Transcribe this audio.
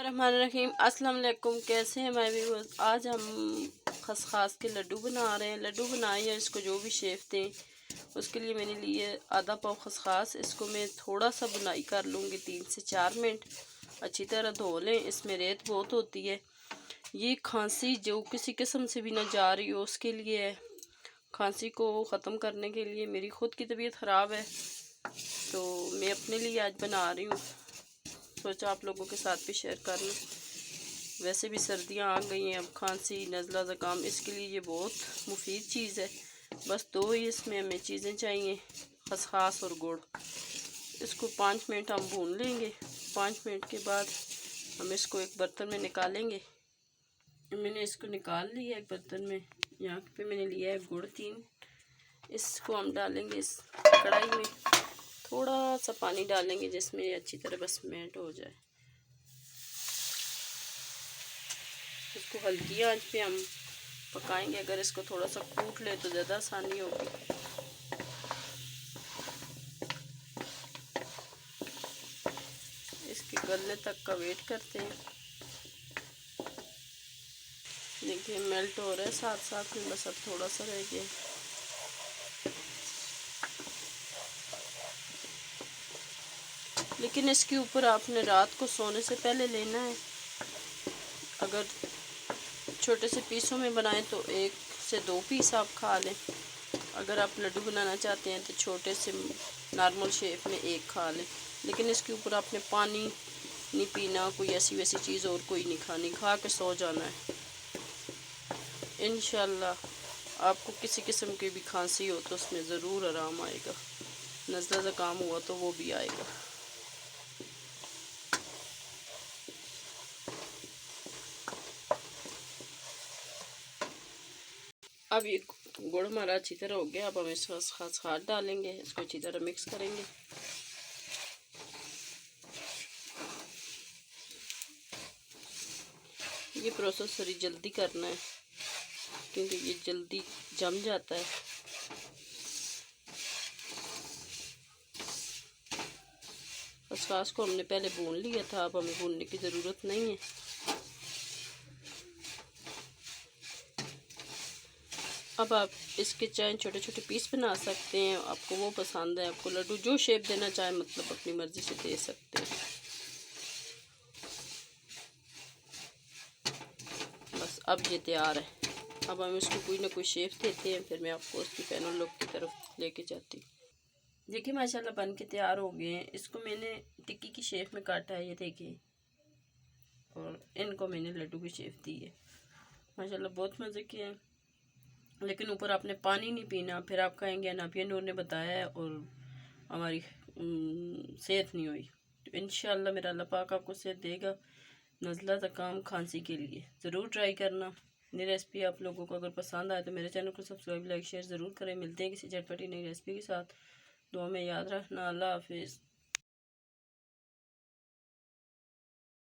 रहमान रहीम। अस्सलाम वालेकुम। कैसे हैं मैं भी। आज हम खसखस के लड्डू बना रहे हैं। लड्डू बनाए या इसको जो भी शेप दें। उसके लिए मैंने लिए आधा पाव खसखस। इसको मैं थोड़ा सा बुनाई कर लूँगी 3 से 4 मिनट। अच्छी तरह धो लें, इसमें रेत बहुत होती है। ये खांसी जो किसी किस्म से भी ना जा रही हो उसके लिए है। खांसी को ख़त्म करने के लिए मेरी ख़ुद की तबीयत ख़राब है तो मैं अपने लिए आज बना रही हूँ। सोचा आप लोगों के साथ भी शेयर कर लूँ। वैसे भी सर्दियाँ आ गई हैं, अब खांसी नज़ला ज़ुकाम, इसके लिए ये बहुत मुफीद चीज़ है। बस दो ही इसमें हमें चीज़ें चाहिए, खसखस और गुड़। इसको 5 मिनट हम भून लेंगे। 5 मिनट के बाद हम इसको एक बर्तन में निकालेंगे। मैंने इसको निकाल लिया एक बर्तन में। यहाँ पे मैंने लिया है गुड़ 3। इसको हम डालेंगे इस कढ़ाई में। थोड़ा सा पानी डालेंगे जिसमें ये अच्छी तरह बस मेल्ट हो जाए। इसको हल्की आंच पे हम पकाएंगे। अगर इसको थोड़ा सा कूट ले तो ज़्यादा आसानी होगी। इसके गलने तक का वेट करते हैं। देखिए मेल्ट हो रहा है साथ साथ में, बस अब थोड़ा सा रह गया। लेकिन इसके ऊपर आपने रात को सोने से पहले लेना है। अगर छोटे से पीसों में बनाएं तो 1 से 2 पीस आप खा लें। अगर आप लड्डू बनाना चाहते हैं तो छोटे से नॉर्मल शेप में 1 खा लें। लेकिन इसके ऊपर आपने पानी नहीं पीना, कोई ऐसी वैसी चीज़ और कोई नहीं खानी, खा के सो जाना है। इंशाल्लाह आपको किसी किस्म की भी खांसी हो तो उसमें ज़रूर आराम आएगा। नज़ला ज़ुकाम हुआ तो वो भी आएगा। अब ये गुड़ हमारा अच्छी तरह हो गया। अब हम इसको खसखस डालेंगे, इसको अच्छी तरह मिक्स करेंगे। ये प्रोसेस थोड़ी जल्दी करना है क्योंकि ये जल्दी जम जाता है। खसखस को हमने पहले भून लिया था, अब हमें भूनने की ज़रूरत नहीं है। अब आप इसके चाहे छोटे छोटे पीस बना सकते हैं, आपको वो पसंद है। आपको लड्डू जो शेप देना चाहे मतलब अपनी मर्ज़ी से दे सकते हैं। बस अब ये तैयार है। अब हम इसको कोई ना कोई शेप देते हैं, फिर मैं आपको उसकी फाइनल लुक की तरफ लेके जाती हूँ। देखिए माशाल्लाह बन के तैयार हो गए हैं। इसको मैंने टिक्की की शेप में काटा है, ये देखिए, और इनको मैंने लड्डू की शेप दी है। माशाल्लाह बहुत मज़े के हैं। लेकिन ऊपर आपने पानी नहीं पीना, फिर आप कहेंगे नबिया नूर ने बताया है और हमारी सेहत नहीं हुई। तो इंशाल्लाह मेरा अल्लाह पाक आपको सेहत देगा। नज़ला ज़ुकाम खांसी के लिए ज़रूर ट्राई करना। मेरी रेसिपी आप लोगों को अगर पसंद आए तो मेरे चैनल को सब्सक्राइब, लाइक, शेयर ज़रूर करें। मिलते हैं किसी झटपटी नई रेसिपी के साथ। दुआ में याद रखना। अल्लाह हाफिज़।